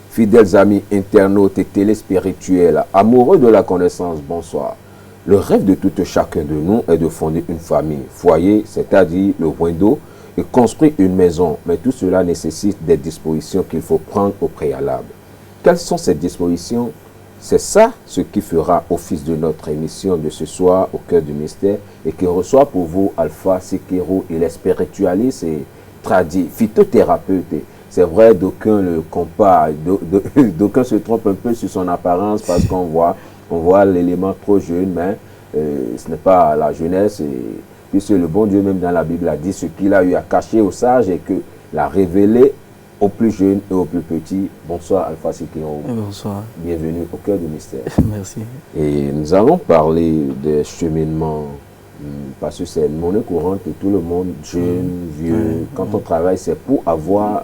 Fidèles amis internautes et téléspirituels, amoureux de la connaissance, bonsoir. Le rêve de tout chacun de nous est de fonder une famille, foyer, c'est-à-dire le window, et construire une maison. Mais tout cela nécessite des dispositions qu'il faut prendre au préalable. Quelles sont ces dispositions? C'est ça ce qui fera office de notre émission de ce soir au cœur du mystère et qui reçoit pour vous Alpha Sekiro. Il est spiritualiste et tradit, phytothérapeute. C'est vrai, d'aucuns le comparent, d'aucuns se trompent un peu sur son apparence parce qu'on voit l'élément trop jeune, mais ce n'est pas la jeunesse. Puisque le bon Dieu même dans la Bible a dit ce qu'il a eu à cacher aux sages et que l'a révélé aux plus jeunes et aux plus petits. Bonsoir Alpha Sekiro. Bonsoir. Bienvenue au cœur du mystère. Merci. Et nous allons parler des cheminements parce que c'est une monnaie courante et tout le monde, jeune, vieux, quand on travaille, c'est pour avoir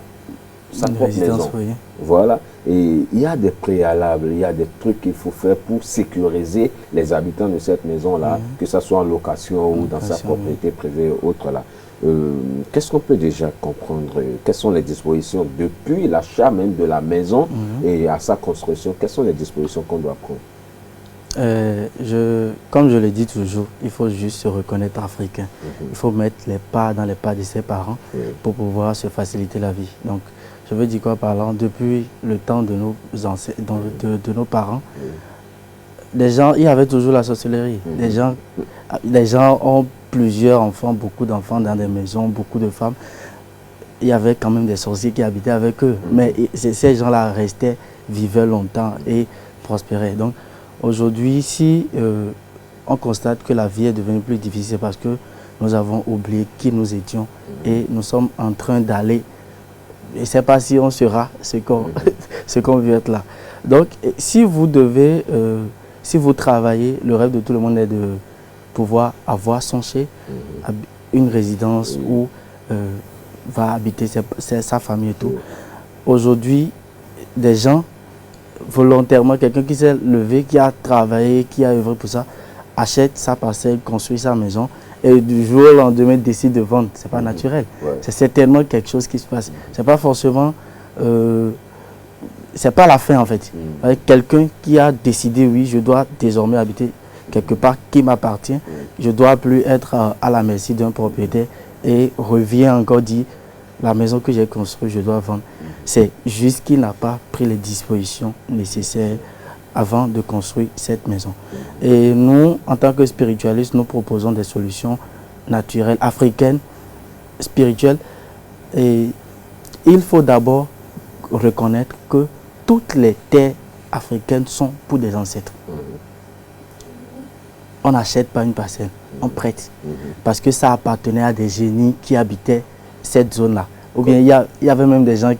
sa propre maison. Oui. Voilà. Et il y a des préalables, il y a des trucs qu'il faut faire pour sécuriser les habitants de cette maison-là, que ce soit en location ou dans sa propriété privée ou autre là. Qu'est-ce qu'on peut déjà comprendre? Quelles sont les dispositions depuis l'achat même de la maison et à sa construction? Quelles sont les dispositions qu'on doit prendre? Comme je le dis toujours, il faut juste se reconnaître africain. Il faut mettre les pas dans les pas de ses parents pour pouvoir se faciliter la vie. Donc, je veux dire quoi par là? Depuis le temps de nos ancêtres, de nos parents, les gens, il y avait toujours la sorcellerie. Les gens ont plusieurs enfants, beaucoup d'enfants dans des maisons, beaucoup de femmes. Il y avait quand même des sorciers qui habitaient avec eux. Mais ces gens-là restaient, vivaient longtemps et prospéraient. Donc aujourd'hui, si on constate que la vie est devenue plus difficile parce que nous avons oublié qui nous étions et nous sommes en train d'aller. Je ne sais pas si on sera ce qu'on veut être là. Donc, si vous devez, si vous travaillez, le rêve de tout le monde est de pouvoir avoir son chez, une résidence où va habiter sa famille et tout. Aujourd'hui, des gens, volontairement, quelqu'un qui s'est levé, qui a travaillé, qui a œuvré pour ça, achète sa parcelle, construit sa maison, et du jour au lendemain décide de vendre. Ce n'est pas naturel. C'est certainement quelque chose qui se passe. Ce n'est pas forcément... c'est pas la fin en fait. Quelqu'un qui a décidé, oui, je dois désormais habiter quelque part qui m'appartient. Je ne dois plus être à la merci d'un propriétaire et revient encore dire, la maison que j'ai construite, je dois vendre. C'est juste qu'il n'a pas pris les dispositions nécessaires avant de construire cette maison. Et nous, en tant que spiritualistes, nous proposons des solutions naturelles, africaines, spirituelles. Et il faut d'abord reconnaître que toutes les terres africaines sont pour des ancêtres. On n'achète pas une parcelle, on prête. Parce que ça appartenait à des génies qui habitaient cette zone-là. Ou bien il y avait même des gens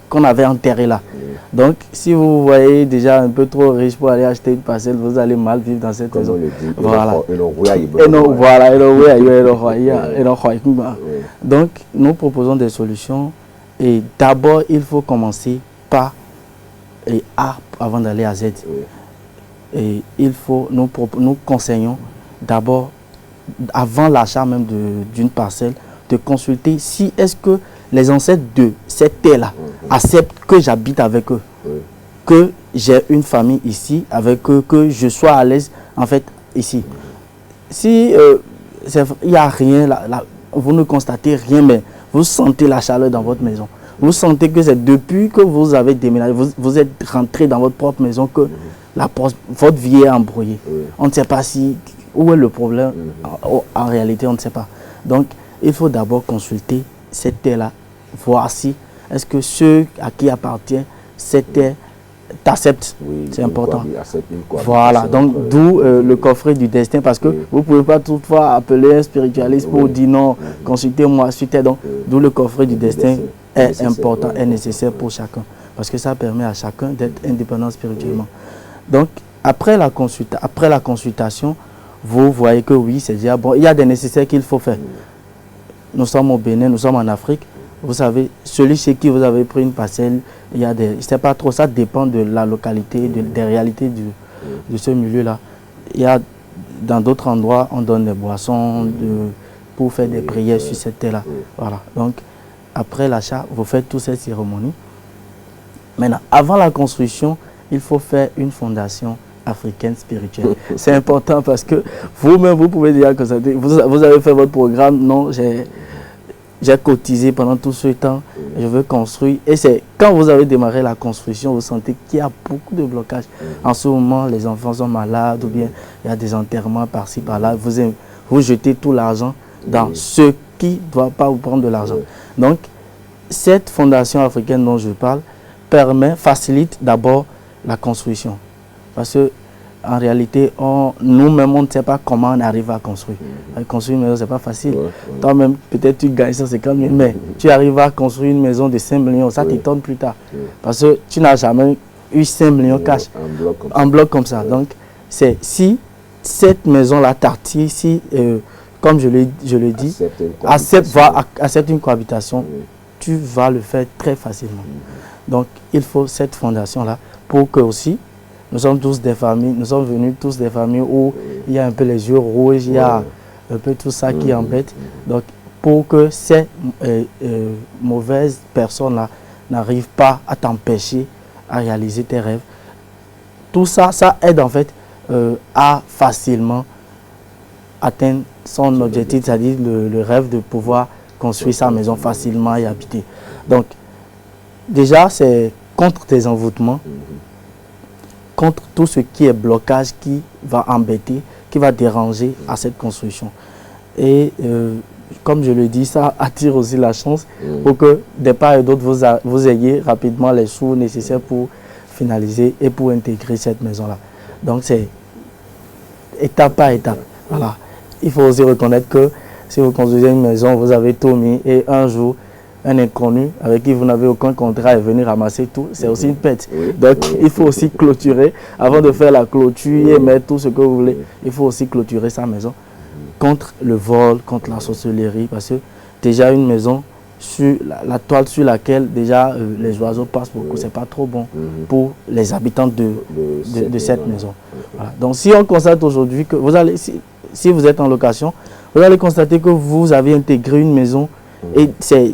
qu'on avait enterrés là. Donc, si vous voyez déjà un peu trop riche pour aller acheter une parcelle, vous allez mal vivre dans cette maison. Voilà. Donc, nous proposons des solutions. Et d'abord, il faut commencer par A avant d'aller à Z. Et nous conseillons d'abord, avant l'achat même d'une parcelle, de consulter si est-ce que les ancêtres de cette terre-là acceptent que j'habite avec eux, que j'ai une famille ici avec eux, que je sois à l'aise en fait ici. Si il n'y a rien, vous ne constatez rien, mais vous sentez la chaleur dans votre maison. Vous sentez que c'est depuis que vous avez déménagé, vous êtes rentré dans votre propre maison que votre vie est embrouillée. On ne sait pas où est le problème. En réalité, on ne sait pas. Donc, il faut d'abord consulter cette terre-là, voir si est-ce que ceux à qui appartient cette terre t'acceptent. C'est important. Voilà, donc d'où le coffret du destin, parce que vous ne pouvez pas toutefois appeler un spiritualiste pour dire non, consultez-moi suite. Donc, d'où le coffret du destin est important, est nécessaire pour chacun. Parce que ça permet à chacun d'être indépendant spirituellement. Donc, après la consultation, vous voyez que oui, c'est déjà bon. Il y a des nécessaires qu'il faut faire. Nous sommes au Bénin, nous sommes en Afrique. Vous savez, celui chez qui vous avez pris une parcelle, il y a des... C'est pas trop, ça dépend de la localité, des réalités de ce milieu-là. Il y a, dans d'autres endroits, on donne des boissons pour faire des prières sur cette terre-là. Voilà. Donc, après l'achat, vous faites toutes ces cérémonies. Maintenant, avant la construction, il faut faire une fondation africaine spirituelle. C'est important parce que vous-même, vous pouvez déjà constater, vous avez fait votre programme, non, j'ai cotisé pendant tout ce temps, je veux construire. Et c'est quand vous avez démarré la construction, vous sentez qu'il y a beaucoup de blocages. En ce moment, les enfants sont malades ou bien il y a des enterrements par-ci, par-là. Vous jetez tout l'argent dans ce qui ne doit pas vous prendre de l'argent. Donc, cette fondation africaine dont je parle facilite d'abord la construction. Parce que en réalité, nous-mêmes, on ne sait pas comment on arrive à construire. Construire une maison, ce n'est pas facile. Toi-même, peut-être tu gagnes 150 000, mais tu arrives à construire une maison de 5 millions, ça t'étonne plus tard. Parce que tu n'as jamais eu 5 millions cash en bloc comme ça. Donc, si cette maison-là t'attire, si, comme je le dis, accepte une cohabitation, tu vas le faire très facilement. Donc, il faut cette fondation-là pour que aussi, nous sommes tous des familles, nous sommes venus tous des familles où il y a un peu les yeux rouges, il y a un peu tout ça qui embête. Donc, pour que ces mauvaises personnes-là n'arrivent pas à t'empêcher à réaliser tes rêves, tout ça, ça aide en fait à facilement atteindre son objectif, c'est-à-dire le rêve de pouvoir construire sa maison facilement et habiter. Donc, déjà, c'est contre tes envoûtements, contre tout ce qui est blocage, qui va embêter, qui va déranger à cette construction. Et comme je le dis, ça attire aussi la chance pour que des part et d'autre, vous ayez rapidement les sous nécessaires pour finaliser et pour intégrer cette maison-là. Donc c'est étape par étape. Voilà. Il faut aussi reconnaître que si vous construisez une maison, vous avez tout mis et un jour, un inconnu avec qui vous n'avez aucun contrat est venu ramasser tout, c'est aussi une perte. Donc il faut aussi clôturer, avant de faire la clôture et mettre tout ce que vous voulez, il faut aussi clôturer sa maison contre le vol, contre la sorcellerie, parce que déjà une maison, sur la toile sur laquelle déjà les oiseaux passent beaucoup, c'est pas trop bon pour les habitants de cette maison. Voilà. Donc si on constate aujourd'hui que vous allez, si vous êtes en location, vous allez constater que vous avez intégré une maison et c'est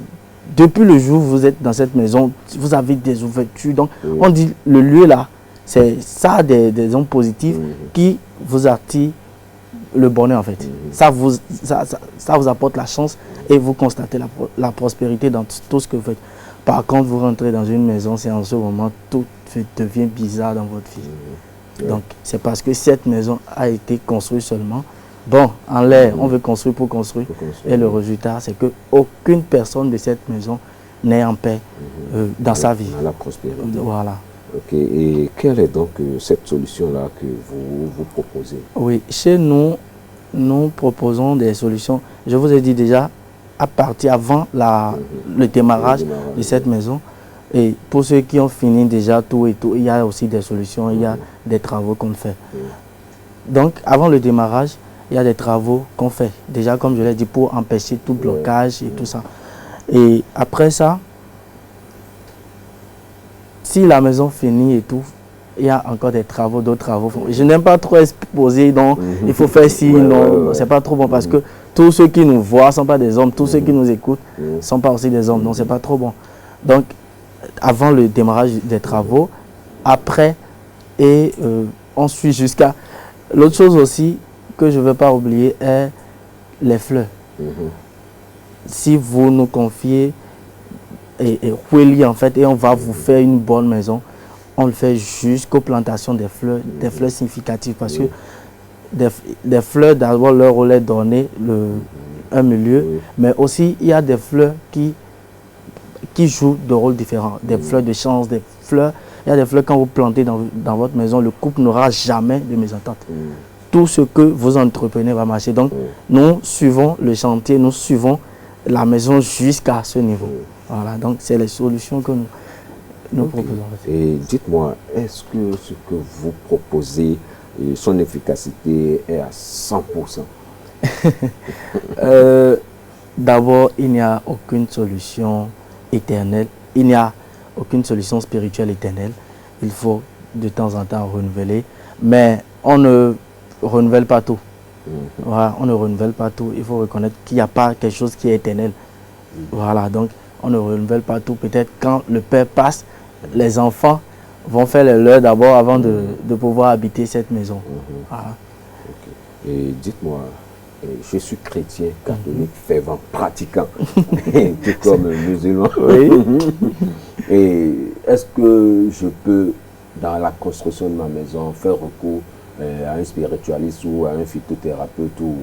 depuis le jour où vous êtes dans cette maison, vous avez des ouvertures. Donc on dit le lieu là, c'est ça des ondes positives qui vous attirent le bonheur en fait. Ça vous apporte la chance et vous constatez la prospérité dans tout ce que vous faites. Par contre, vous rentrez dans une maison, c'est en ce moment tout devient bizarre dans votre vie. Donc c'est parce que cette maison a été construite seulement. Bon, en l'air, on veut construire pour construire. Et le résultat, c'est qu'aucune personne de cette maison n'est en paix dans sa vie. Dans la prospérité. Voilà. Ok. Et quelle est donc cette solution-là que vous proposez? Oui, chez nous, nous proposons des solutions. Je vous ai dit déjà, à partir avant le démarrage de cette maison. Et pour ceux qui ont fini déjà tout et tout, il y a aussi des solutions, il y a des travaux qu'on fait. Donc, avant le démarrage, il y a des travaux qu'on fait, déjà comme je l'ai dit, pour empêcher tout blocage et tout ça. Et après ça, si la maison finit et tout, il y a encore des travaux, d'autres travaux. Je n'aime pas trop exposer, donc il faut faire ci, non, c'est pas trop bon parce que tous ceux qui nous voient ne sont pas des hommes, tous ceux qui nous écoutent ne sont pas aussi des hommes, donc c'est pas trop bon. Donc, avant le démarrage des travaux, après, et on suit jusqu'à... L'autre chose aussi, que je ne veux pas oublier est les fleurs. Si vous nous confiez et en fait, et on va vous faire une bonne maison, on le fait jusqu'aux plantations des fleurs significatives parce que des fleurs, d'abord leur rôle est donné un milieu, mais aussi il y a des fleurs qui jouent de rôles différents, des fleurs de chance, des fleurs, il y a des fleurs quand vous plantez dans votre maison, le couple n'aura jamais de mésentente. Tout ce que vous entreprenez va marcher. Donc, nous suivons le chantier, nous suivons la maison jusqu'à ce niveau. Voilà, donc c'est les solutions que nous proposons. Et dites-moi, est-ce que ce que vous proposez, son efficacité est à 100%? D'abord, il n'y a aucune solution éternelle. Il n'y a aucune solution spirituelle éternelle. Il faut de temps en temps renouveler. Mais on ne renouvelle pas tout. Voilà, on ne renouvelle pas tout. Il faut reconnaître qu'il n'y a pas quelque chose qui est éternel. Voilà, donc on ne renouvelle pas tout. Peut-être quand le Père passe, les enfants vont faire le leur d'abord avant de pouvoir habiter cette maison. Voilà. Okay. Et dites-moi, je suis chrétien, catholique, fervent, pratiquant, tout comme musulman. Oui. Et est-ce que je peux, dans la construction de ma maison, faire recours à un spiritualiste ou à un phytothérapeute ou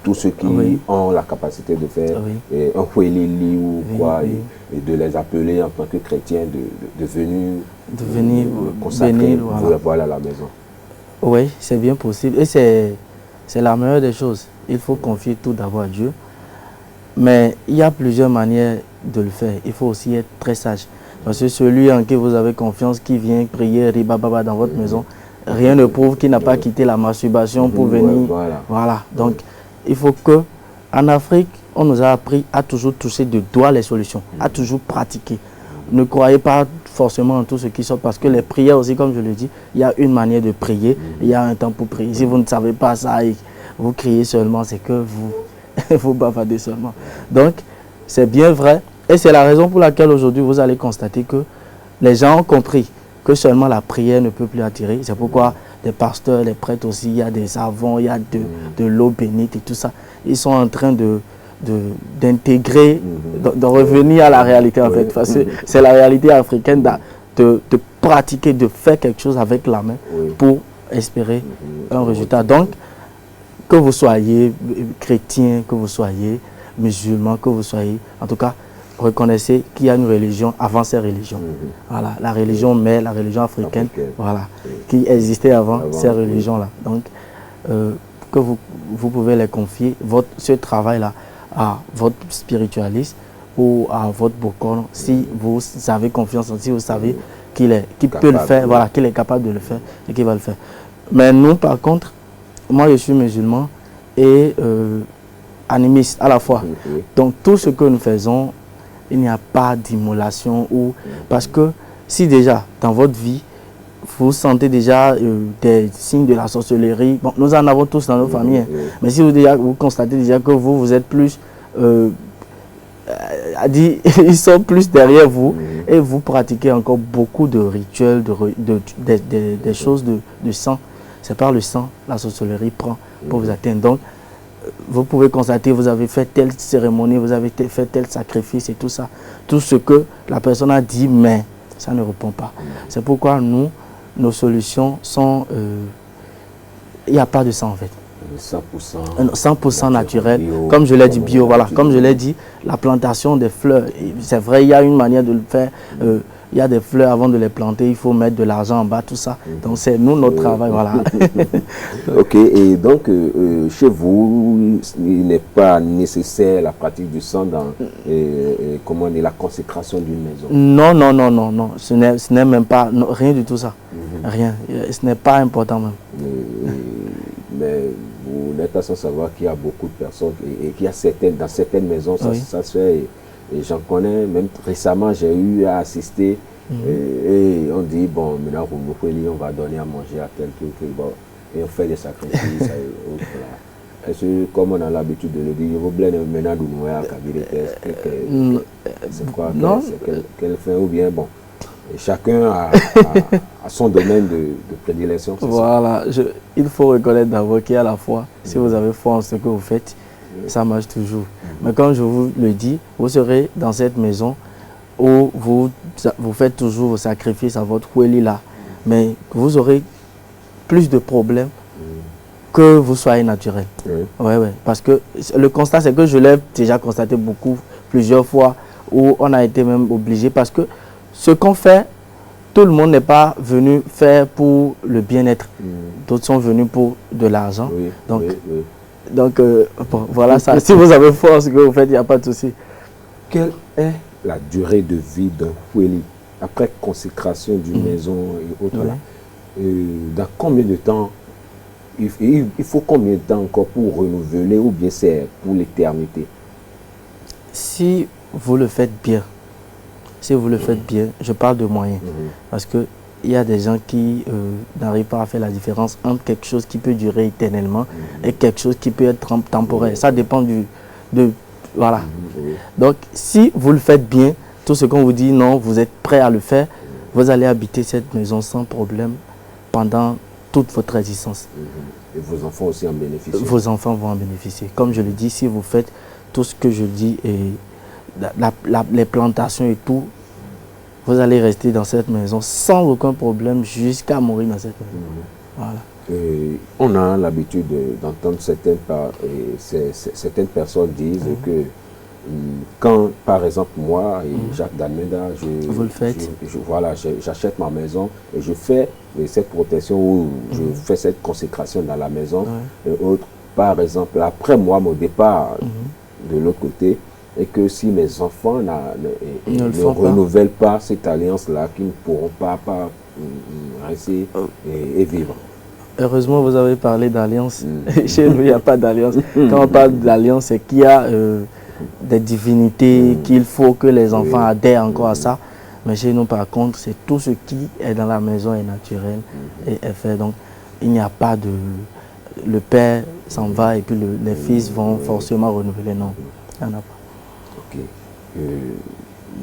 tous ceux qui ont la capacité de faire un huélili ou quoi, et de les appeler en tant que chrétiens de venir consacrer voilà la maison? Oui, c'est bien possible et c'est la meilleure des choses. Il faut confier tout d'abord à Dieu. Mais il y a plusieurs manières de le faire. Il faut aussi être très sage. Parce que celui en qui vous avez confiance, qui vient prier ribababa dans votre maison, rien ne prouve qu'il n'a pas quitté la masturbation pour venir. Voilà. Donc, il faut que, en Afrique, on nous a appris à toujours toucher de doigt les solutions, à toujours pratiquer. Ne croyez pas forcément en tout ce qui sort, parce que les prières aussi, comme je le dis, il y a une manière de prier, il y a un temps pour prier. Si vous ne savez pas ça et vous criez seulement, c'est que vous bavardez seulement. Donc, c'est bien vrai. Et c'est la raison pour laquelle aujourd'hui, vous allez constater que les gens ont compris que seulement la prière ne peut plus attirer. C'est pourquoi les pasteurs, les prêtres aussi, il y a des savons, il y a de l'eau bénite et tout ça. Ils sont en train d'intégrer, de revenir à la réalité en fait. Parce que c'est la réalité africaine de pratiquer, de faire quelque chose avec la main pour espérer un résultat. Donc, que vous soyez chrétien, que vous soyez musulman, que vous soyez, en tout cas, reconnaissez qu'il y a une religion avant ces religions. Voilà, la religion mère, la religion africaine, voilà, qui existait avant ces religions-là. Donc, que vous pouvez les confier, ce travail-là, à votre spiritualiste ou à votre bokon, si vous avez confiance en lui, si vous savez qu'il peut le faire, voilà, qu'il est capable de le faire et qu'il va le faire. Mais nous, par contre, moi je suis musulman et animiste à la fois. Donc tout ce que nous faisons, il n'y a pas d'immolation ou parce que si déjà dans votre vie vous sentez déjà des signes de la sorcellerie, bon, nous en avons tous dans nos familles, mais si vous constatez déjà que vous êtes plus ils sont plus derrière vous et vous pratiquez encore beaucoup de rituels, des choses de sang. C'est par le sang, la sorcellerie prend pour vous atteindre. Donc, vous pouvez constater, vous avez fait telle cérémonie, vous avez fait tel sacrifice et tout ça. Tout ce que la personne a dit, mais ça ne répond pas. C'est pourquoi nos solutions sont... il n'y a pas de sang en fait. 100% naturel, bio, comme je l'ai dit, bio, voilà. Comme je l'ai dit, la plantation des fleurs, c'est vrai, il y a une manière de le faire. Il y a des fleurs, avant de les planter, il faut mettre de l'argent en bas, tout ça. Donc c'est nous, notre travail, voilà. Ok, et donc chez vous, il n'est pas nécessaire la pratique du sang dans comment on dit, la consécration d'une maison? Non. Ce n'est même pas, non, rien du tout ça. Rien. Ce n'est pas important même. Mais vous n'êtes pas sans savoir qu'il y a beaucoup de personnes et qu'il y a dans certaines maisons, ça se fait. Et j'en connais, même récemment, j'ai eu à assister et on dit, bon, maintenant, on va donner à manger à tel truc, bon, et on fait des sacrifices. Est-ce que, comme on a l'habitude de le dire, vous blâmez maintenant de nous à c'est quoi, quelle fin ou bien, bon, et chacun a son domaine de prédilection. Voilà, il faut reconnaître d'abord qu'il y a la foi. Si vous avez foi en ce que vous faites, ça marche toujours. Mais comme je vous le dis, vous serez dans cette maison où vous faites toujours vos sacrifices à votre Weli là. Mais vous aurez plus de problèmes que vous soyez naturel. Ouais. Parce que le constat, c'est que je l'ai déjà constaté plusieurs fois, où on a été même obligé. Parce que ce qu'on fait, tout le monde n'est pas venu faire pour le bien-être. D'autres sont venus pour de l'argent. Donc, bon, voilà ça. Si vous avez foi en ce que vous faites, il n'y a pas de souci. Quelle est la durée de vie d'un Weli après consécration d'une maison et autres là? Dans combien de temps il faut combien de temps encore pour renouveler ou bien c'est pour l'éternité? Si vous le faites bien, si vous le faites bien, je parle de moyens, parce que il y a des gens qui n'arrivent pas à faire la différence entre quelque chose qui peut durer éternellement et quelque chose qui peut être temporaire. Ça dépend voilà. Donc, si vous le faites bien, tout ce qu'on vous dit, non, vous êtes prêt à le faire, vous allez habiter cette maison sans problème pendant toute votre existence. Et vos enfants aussi en bénéficient. Vos enfants vont en bénéficier. Comme je le dis, si vous faites tout ce que je dis, et les plantations et tout, vous allez rester dans cette maison sans aucun problème jusqu'à mourir dans cette maison. Voilà. On a l'habitude d'entendre certaines personnes disent que quand, par exemple, moi et Jacques d'Almeida, vous le faites. Voilà, j'achète ma maison et je fais cette protection ou je fais cette consécration dans la maison et autres. Par exemple, après moi, mon départ de l'autre côté, et que si mes enfants ne renouvellent pas cette alliance-là, qu'ils ne pourront pas rester et vivre. Heureusement, vous avez parlé d'alliance. Chez nous, il n'y a pas d'alliance. Quand on parle d'alliance, c'est qu'il y a des divinités, qu'il faut que les enfants adhèrent encore à ça. Mais chez nous, par contre, c'est tout ce qui est dans la maison est naturel et est fait. Donc, il n'y a pas de... Le père s'en va et puis les fils vont forcément renouveler. Non, il n'y en a pas. Ok.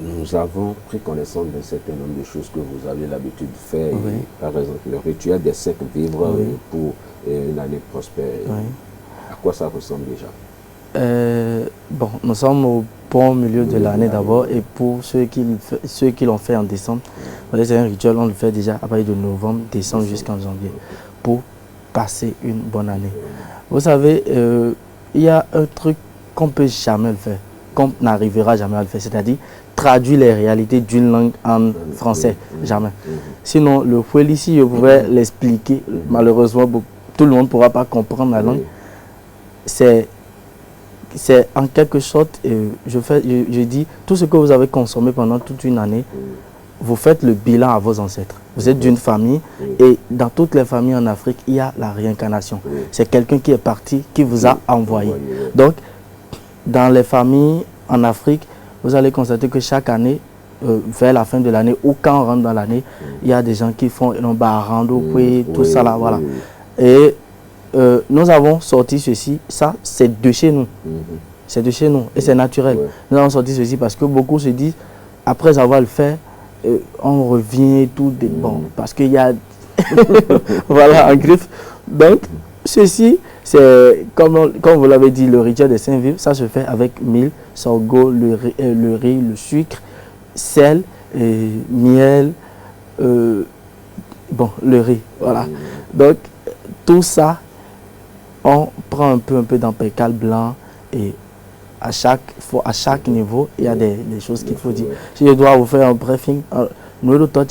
Nous avons pris connaissance d'un certain nombre de choses que vous avez l'habitude de faire. Oui. Par exemple, le rituel des 5 vivres pour une année prospère. Oui. À quoi ça ressemble déjà? Bon, nous sommes au bon milieu de l'année d'abord et pour ceux qui l'ont fait en décembre, c'est un rituel, on le fait déjà à partir de novembre, décembre jusqu'en janvier pour passer une bonne année. Vous savez, il y a un truc qu'on ne peut jamais le faire, qu'on n'arrivera jamais à le faire, c'est-à-dire traduire les réalités d'une langue en français, jamais. Sinon, le fouet ici, je pourrais l'expliquer, malheureusement, tout le monde ne pourra pas comprendre la langue. C'est en quelque sorte, je dis, tout ce que vous avez consommé pendant toute une année, vous faites le bilan à vos ancêtres. Vous êtes d'une famille et dans toutes les familles en Afrique, il y a la réincarnation. C'est quelqu'un qui est parti, qui vous a envoyé. Donc, dans les familles en Afrique, vous allez constater que chaque année, vers la fin de l'année ou quand on rentre dans l'année, il y a des gens qui font un barando, tout ça là, voilà. Et nous avons sorti ceci, ça c'est de chez nous. C'est de chez nous et c'est naturel. Nous avons sorti ceci parce que beaucoup se disent, après avoir le fait, on revient et tout, bon, parce qu'il y a, voilà, en griffe. Donc, ceci, c'est, comme vous l'avez dit, le rituel des 5 vivres, ça se fait avec mil, sorgho, le riz, le sucre, sel, miel, bon, le riz, voilà. Donc, tout ça, on prend un peu d'empécal blanc et à chaque niveau, il y a des choses qu'il faut dire. Si je dois vous faire un briefing, nous le temps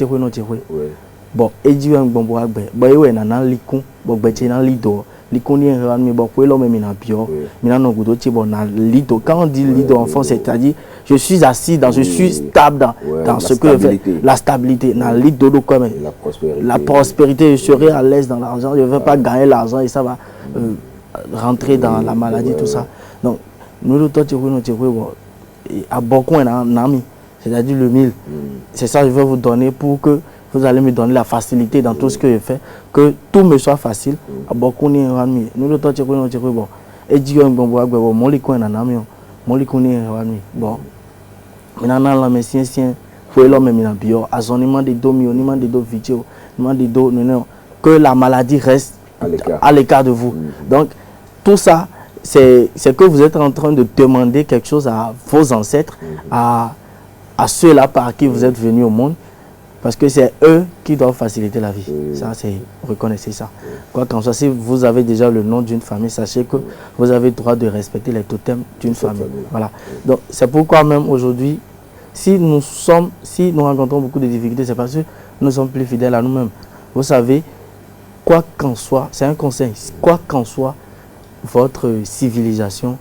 bon, et du un bon bois, bon, il y a un licon, bon, il y a un lido, licon, il y a un bon, il y a un bio, il y a un goudot, il y a un lido. Quand on dit lido en France, c'est-à-dire, je suis assis, je suis stable dans ce que je fais, la stabilité, dans le lido, comme la prospérité, je serai à l'aise dans l'argent, je ne vais pas gagner l'argent et ça va rentrer dans la maladie, tout ça. Donc, nous le temps à beaucoup un ami, c'est-à-dire le mille. C'est ça que je vais vous donner pour que vous allez me donner la facilité dans tout ce que je fais, que tout me soit facile. À beaucoup un ami, nous le temps bon. Et Dieu bon mon licon un ami, mon licon un ami. Bon, maintenant la messie faut l'homme mina bio, azonnement de dos, mionnement de dos vidéo, de dos, non, que la maladie reste à l'écart de vous. Donc tout ça, c'est que vous êtes en train de demander quelque chose à vos ancêtres, à ceux-là par qui vous êtes venus au monde, parce que c'est eux qui doivent faciliter la vie. Ça, c'est, reconnaissez ça. Quoi qu'en soit, si vous avez déjà le nom d'une famille, sachez que vous avez le droit de respecter les totems d'une famille. Voilà. Donc, c'est pourquoi même aujourd'hui, si nous rencontrons beaucoup de difficultés, c'est parce que nous sommes plus fidèles à nous-mêmes. Vous savez, quoi qu'en soit, c'est un conseil, quoi qu'en soit, votre civilisation,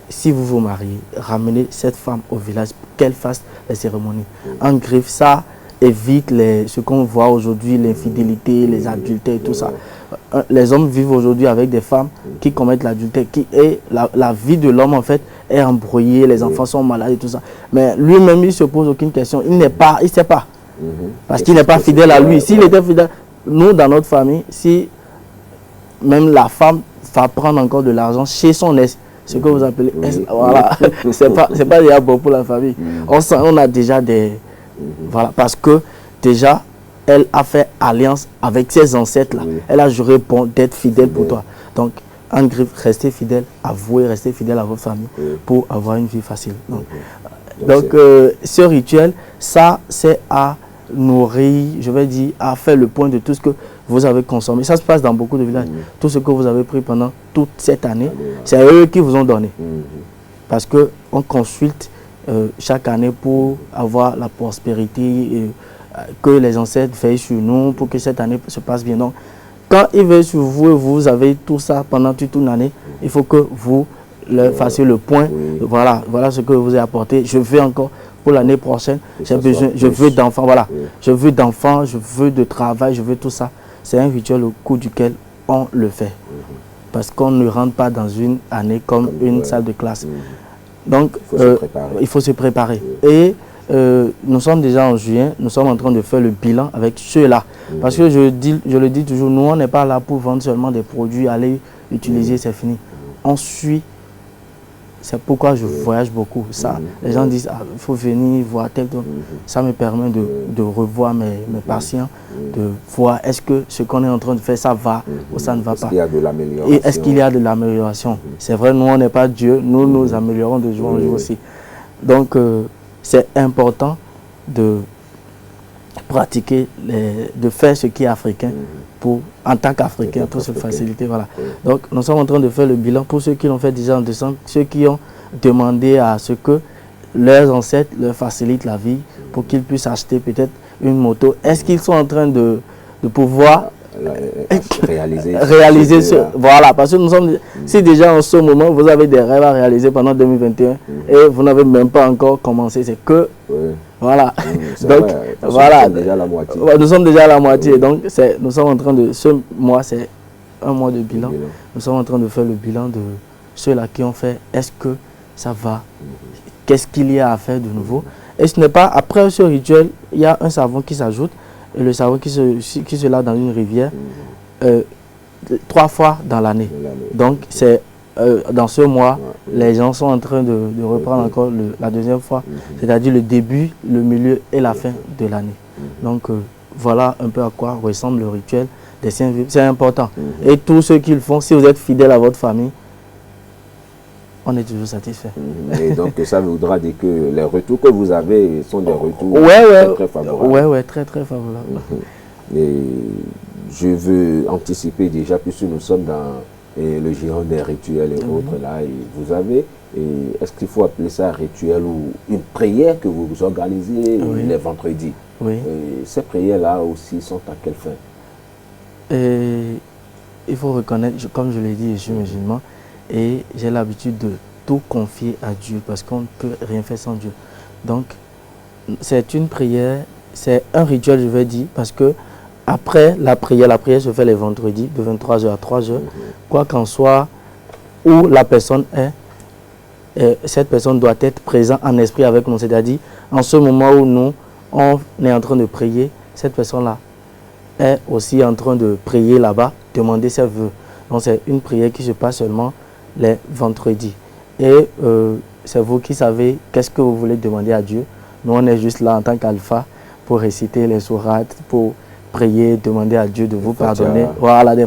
si vous vous mariez, ramenez cette femme au village pour qu'elle fasse les cérémonies. En griffe, ça évite ce qu'on voit aujourd'hui, l'infidélité, les adultères et tout ça. les hommes vivent aujourd'hui avec des femmes qui commettent l'adultère, et la vie de l'homme en fait est embrouillée, les enfants sont malades et tout ça. Mais lui-même, il se pose aucune question, il ne sait pas. Parce qu'il n'est pas fidèle à lui. S'il était fidèle, nous dans notre famille, si même la femme va prendre encore de l'argent chez son ex, ce que vous appelez ex, voilà, c'est pas déjà bon pour la famille. On a déjà des... Voilà, parce que déjà, elle a fait alliance avec ses ancêtres-là. Elle a juré d'être fidèle pour toi. Donc, en griffe, restez fidèle, avouez, restez fidèle à votre famille pour avoir une vie facile. Donc ce rituel, ça, c'est à nourrir, je vais dire, à faire le point de tout ce que vous avez consommé. Ça se passe dans beaucoup de villages. Tout ce que vous avez pris pendant toute cette année, c'est eux qui vous ont donné. Parce qu'on consulte chaque année pour avoir la prospérité, et que les ancêtres veillent sur nous, pour que cette année se passe bien. Donc, quand ils veillent sur vous et vous avez tout ça pendant toute une année, il faut que vous leur fassiez le point. Voilà ce que vous avez apporté. Je veux encore pour l'année prochaine, j'ai besoin, je veux d'enfants, voilà. Je veux d'enfants, je veux de travail, je veux tout ça. C'est un rituel au cours duquel on le fait. Parce qu'on ne rentre pas dans une année comme une salle de classe. Donc, il faut se préparer. Et nous sommes déjà en juin, nous sommes en train de faire le bilan avec ceux-là. Parce que je le dis toujours, nous, on n'est pas là pour vendre seulement des produits, aller utiliser, c'est fini. On suit. C'est pourquoi je voyage beaucoup. Ça, les gens disent, il faut venir voir tel. Ça me permet de revoir mes patients, de voir est-ce que ce qu'on est en train de faire, ça va ou ça ne va pas. Est-ce qu'il y a de l'amélioration? Et est-ce qu'il y a de l'amélioration? C'est vrai, nous, on n'est pas Dieu, nous nous améliorons de jour en jour aussi. Donc, c'est important de pratiquer, de faire ce qui est africain en tant qu'Africain, pour se faciliter. Voilà. Donc, nous sommes en train de faire le bilan pour ceux qui l'ont fait déjà en décembre, ceux qui ont demandé à ce que leurs ancêtres leur facilitent la vie pour qu'ils puissent acheter peut-être une moto. Est-ce qu'ils sont en train de pouvoir réaliser ce... Voilà, parce que nous sommes... Si déjà en ce moment, vous avez des rêves à réaliser pendant 2021 et vous n'avez même pas encore commencé, c'est que... Voilà. Donc, voilà. Nous sommes déjà à la moitié. Donc, nous sommes en train de... Ce mois, c'est un mois de bilan. Nous sommes en train de faire le bilan de ceux-là qui ont fait. Est-ce que ça va? Qu'est-ce qu'il y a à faire de nouveau? Et ce n'est pas... Après ce rituel, il y a un savon qui s'ajoute. Et le savon qui se lave dans une rivière 3 fois dans l'année. Donc, c'est dans ce mois, les gens sont en train de reprendre encore la deuxième fois, c'est-à-dire le début, le milieu et la fin de l'année. Donc, voilà un peu à quoi ressemble le rituel des saints vivants. C'est important. Et tous ceux qui le font, si vous êtes fidèles à votre famille, on est toujours satisfait. Et donc, ça voudra dire que les retours que vous avez sont des retours très favorables. Oui, très favorables. Et je veux anticiper déjà, puisque nous sommes dans le giron des rituels et autres là, et vous avez, est-ce qu'il faut appeler ça un rituel ou une prière que vous organisez les vendredis? Oui. Et ces prières-là aussi sont à quelle fin? Il faut reconnaître, comme je l'ai dit, je suis musulman et j'ai l'habitude de tout confier à Dieu parce qu'on ne peut rien faire sans Dieu. Donc, c'est une prière, c'est un rituel, je vais dire, parce que après la prière se fait les vendredis de 23h à 3h, quoi qu'en soit où la personne est, cette personne doit être présente en esprit avec nous, c'est-à-dire en ce moment où nous, on est en train de prier, cette personne-là est aussi en train de prier là-bas, demander ses vœux. Donc c'est une prière qui se passe seulement les vendredis. Et c'est vous qui savez qu'est-ce que vous voulez demander à Dieu. Nous, on est juste là en tant qu'alpha pour réciter les sourates, pour prier, demander à Dieu de vous pardonner. Voilà, des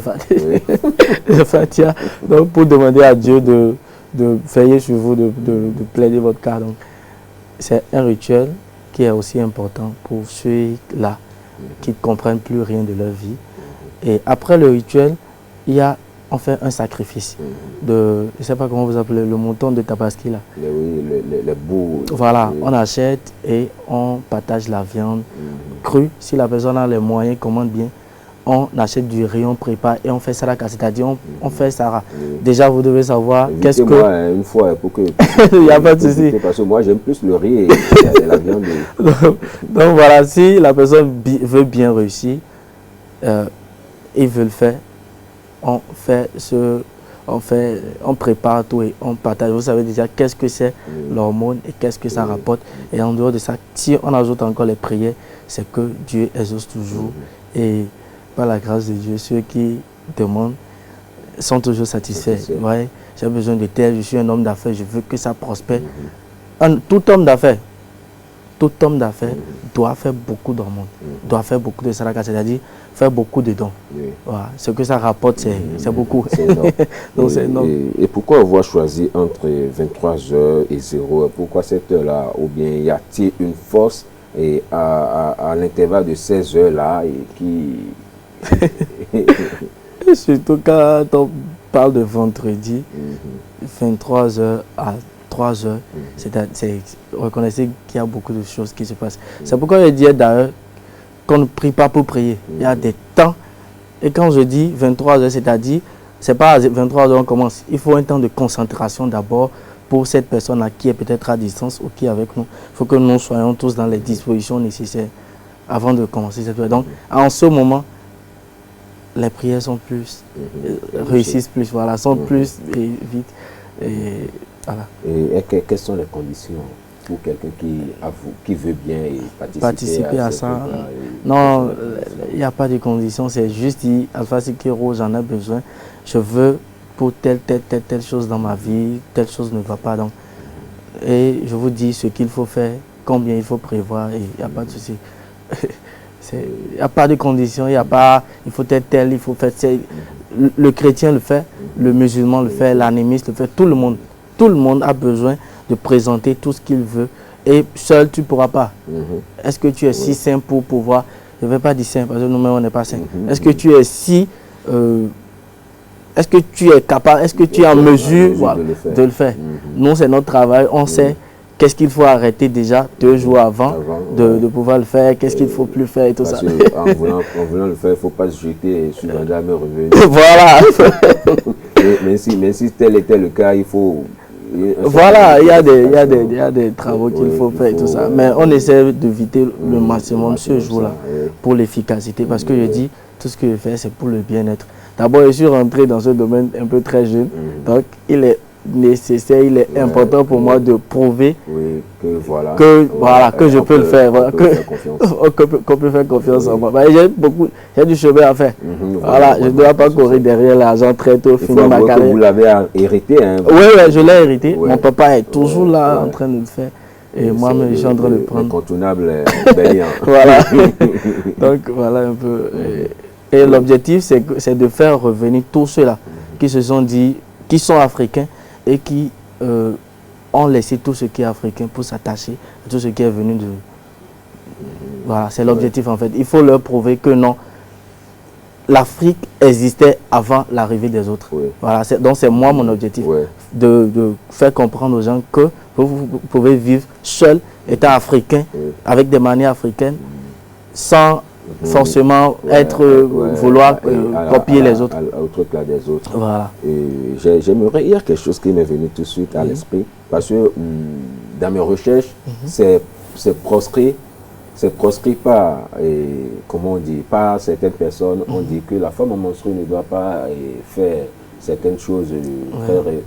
Fatiha. Donc, pour demander à Dieu de veiller sur vous, de plaider votre cas. Donc, c'est un rituel qui est aussi important pour ceux-là qui ne comprennent plus rien de leur vie. Et après le rituel, on fait un sacrifice de, je ne sais pas comment vous appelez, le mouton de Tabaski là. Les bouts. Voilà, on achète et on partage la viande crue. Si la personne a les moyens, commande bien, on achète du riz, on prépare et on fait saraka, c'est-à-dire on fait sara. Déjà, vous devez savoir qu'est-ce que... Moi, une fois, pour que... Il n'y a pas de souci. Parce que moi, j'aime plus le riz et la viande. Donc voilà, si la personne veut bien réussir, il veut le faire, on prépare tout et on partage. Vous savez déjà qu'est-ce que c'est l'hormone et qu'est-ce que ça rapporte. Et en dehors de ça, si on ajoute encore les prières, c'est que Dieu exauce toujours. Et par la grâce de Dieu, ceux qui demandent sont toujours satisfaits. Ouais, j'ai besoin de tel, je suis un homme d'affaires, je veux que ça prospère. Tout homme d'affaires doit faire beaucoup d'hormones, doit faire beaucoup de saraka, c'est-à-dire faire beaucoup de dons. Voilà. Ce que ça rapporte, c'est beaucoup. C'est énorme. Donc, c'est énorme. Et pourquoi avoir choisi entre 23h et 0h? Pourquoi cette heure-là? Ou bien y a-t-il une force et à l'intervalle de 16h-là qui... Et surtout quand on parle de vendredi, 23h à 3h, reconnaissez qu'il y a beaucoup de choses qui se passent. C'est pourquoi je dis d'ailleurs qu'on ne prie pas pour prier. Il y a des temps. Et quand je dis 23h, c'est-à-dire, c'est pas à 23h on commence. Il faut un temps de concentration d'abord pour cette personne-là qui est peut-être à distance ou qui est avec nous. Il faut que nous soyons tous dans les dispositions nécessaires avant de commencer cette heure. Donc, en ce moment, les prières sont plus, réussissent plus, voilà, sont plus et vite. Et voilà. Et quelles sont les conditions pour quelqu'un qui veut bien participer à ça? Non, il n'y a pas de conditions, c'est juste dit, Alpha Sikiro, j'en ai besoin, je veux pour telle chose dans ma vie, telle chose ne va pas. Donc, et je vous dis ce qu'il faut faire, combien il faut prévoir, et il n'y a pas de souci. Il n'y a pas de conditions, il faut être tel, il faut faire tel. Le chrétien le fait, le musulman le fait, l'animiste le fait, tout le monde a besoin de présenter tout ce qu'il veut. Et seul, tu ne pourras pas. Est-ce que tu es si saint pour pouvoir... Je ne vais pas dire saint, parce que nous-mêmes, on n'est pas saint. Est-ce que tu es si... est-ce que tu es capable, est-ce que tu es en mesure de le faire? Nous, c'est notre travail, on sait qu'est-ce qu'il faut arrêter déjà 2 jours avant de pouvoir le faire, qu'est-ce qu'il ne faut plus faire et tout ça. En voulant le faire, il ne faut pas se jeter sur la dame revenue. Voilà. mais si tel était le cas, il faut... Voilà, il y a des travaux qu'il faut faire et tout ça. Mais on essaie d'éviter le maximum ce jour-là pour l'efficacité. Parce que je dis, tout ce que je fais, c'est pour le bien-être. D'abord, je suis rentré dans ce domaine un peu très jeune. Donc, il est nécessaire, il est important pour moi de prouver que je peux le faire. Qu'on peut faire confiance en moi. J'ai du chemin à faire. Voilà, je ne dois pas courir derrière l'argent très tôt, finir ma carrière. Vous l'avez hérité. Hein, oui, je l'ai hérité. Mon papa est toujours là en train de le faire. Et moi-même, je suis en train de le prendre. Incontournable, Bélian. Voilà. Donc, voilà un peu. Et l'objectif, c'est de faire revenir tous ceux-là qui se sont dit, qui sont africains et qui ont laissé tout ce qui est africain pour s'attacher à tout ce qui est venu de... Voilà, c'est l'objectif en fait. Il faut leur prouver que non, l'Afrique existait avant l'arrivée des autres. Voilà, donc c'est moi mon objectif, de faire comprendre aux gens que vous pouvez vivre seul, étant africain, avec des manières africaines, sans forcément vouloir copier les autres. Au truc là des autres. Voilà. J'aimerais, il y a quelque chose qui m'est venu tout de suite à l'esprit, parce que dans mes recherches, c'est proscrit par, comment on dit, par certaines personnes. On dit que la femme menstruée ne doit pas faire certaines choses.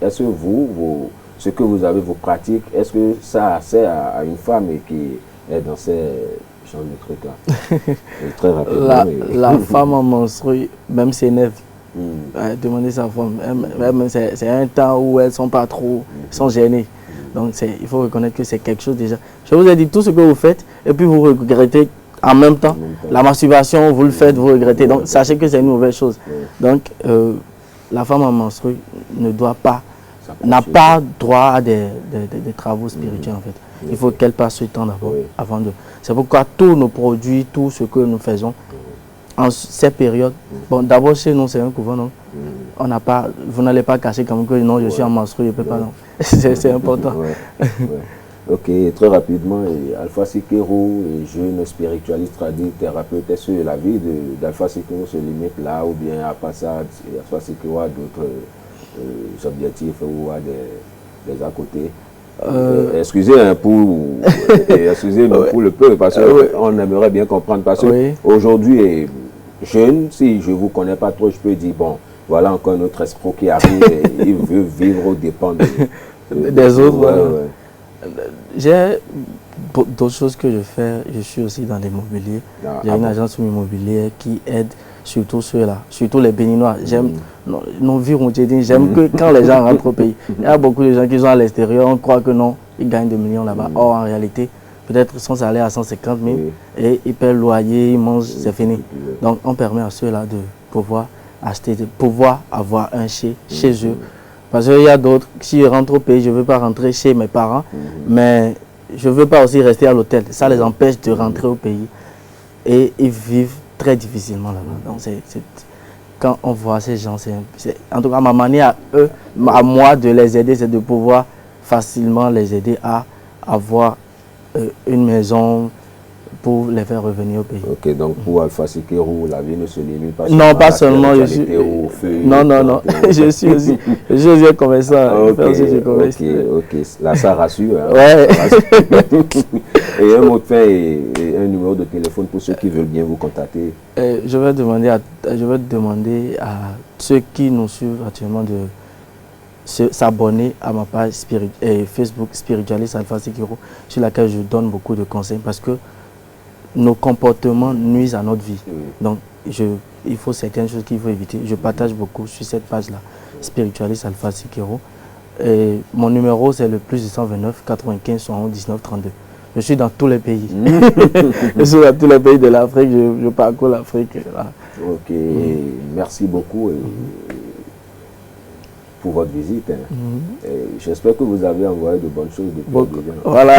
Est-ce que ce que vous avez, vos pratiques, est-ce que ça sert à une femme qui est dans ces genre de trucs-là? Très rapidement. La femme menstruée, même s'énerve. Demander sa femme. C'est un temps où elles ne sont pas trop, sont gênées. Donc il faut reconnaître que c'est quelque chose déjà. Je vous ai dit tout ce que vous faites et puis vous regrettez en même temps. La masturbation, vous le faites, vous regrettez. Donc sachez que c'est une mauvaise chose. Donc la femme menstruée n'a pas droit à des travaux spirituels en fait. Il faut qu'elle passe ce temps d'abord avant de... C'est pourquoi tous nos produits, tout ce que nous faisons en ces périodes, bon d'abord chez nous c'est un couvent, non? On n'a pas, vous n'allez pas cacher comme que non je suis en menstruée, je ne peux pas, non. C'est important. Ok, très rapidement, Alpha Sikiro, jeune spiritualiste, thérapeute, est-ce que la vie d'Alpha Sikiro se limite là ou bien à part ça, Alpha Sikiro a d'autres objectifs ou a des à côté? Excusez-moi pour le peu, parce qu'on aimerait bien comprendre, parce qu'aujourd'hui, jeune, si je ne vous connais pas trop, je peux dire, bon, voilà encore un autre escroc qui arrive et il veut vivre aux dépens des autres. Ouais. J'ai d'autres choses que je fais. Je suis aussi dans l'immobilier. J'ai une agence immobilière qui aide surtout ceux-là, surtout les Béninois. J'aime nos vies rondiers. J'aime que quand les gens rentrent au pays, il y a beaucoup de gens qui sont à l'extérieur, on croit que non, ils gagnent des millions là-bas. Or, en réalité, peut-être son salaire à 150 000 et ils paient le loyer, ils mangent, c'est fini. Donc, on permet à ceux-là de pouvoir acheter, de pouvoir avoir un chez eux. Parce qu'il y a d'autres, si je rentre au pays, je ne veux pas rentrer chez mes parents, mais je ne veux pas aussi rester à l'hôtel. Ça les empêche de rentrer au pays. Et ils vivent très difficilement là-bas. Donc, quand on voit ces gens, en tout cas, ma manière à moi de les aider, c'est de pouvoir facilement les aider à avoir une maison pour les faire revenir au pays. Ok, donc pour Alpha Sikero, la vie ne se limite pas non, pas seulement, je suis... Non, je suis aussi un commerçant. Ok, là ça rassure. Hein. Ouais. Et un mot de fin et un numéro de téléphone pour ceux qui veulent bien vous contacter. Je vais demander à ceux qui nous suivent actuellement de s'abonner à ma page Facebook Spiritualiste Alpha Sikero, sur laquelle je donne beaucoup de conseils parce que nos comportements nuisent à notre vie. Donc, il faut certaines choses qu'il faut éviter. Je partage beaucoup sur cette page-là, Spiritualiste Alpha Sikero. Et mon numéro, c'est le plus 129 95 71 19 32. Je suis dans tous les pays. Je suis dans tous les pays de l'Afrique. Je parcours l'Afrique. Voilà. Ok, merci beaucoup pour votre visite. J'espère que vous avez envoyé de bonnes choses depuis. Voilà.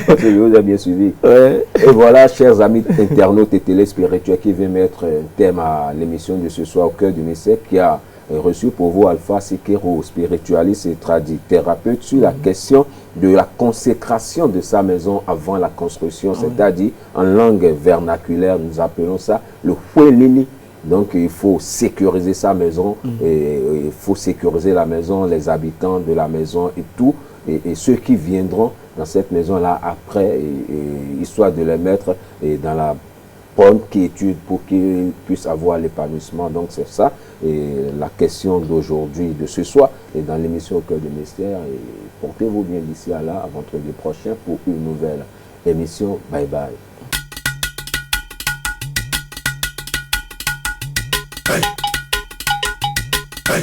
Parce que je vous ai bien suivi. Ouais. Et voilà, chers amis internautes et téléspirituels, qui vient mettre un thème à l'émission de ce soir au cœur du mystère, qui a reçu pour vous Alpha Sikero, spiritualiste et thérapeute, sur la question de la consécration de sa maison avant la construction, c'est-à-dire en langue vernaculaire, nous appelons ça le Huelini. Donc il faut sécuriser sa maison, et il faut sécuriser la maison, les habitants de la maison et tout, et ceux qui viendront dans cette maison-là après, histoire de les mettre dans la bonne quiétude pour qu'ils puissent avoir l'épanouissement. Donc c'est ça, et la question d'aujourd'hui, de ce soir, et dans l'émission Au cœur du mystère. Et portez-vous bien d'ici à là, à vendredi prochain pour une nouvelle émission. Bye bye. Hey.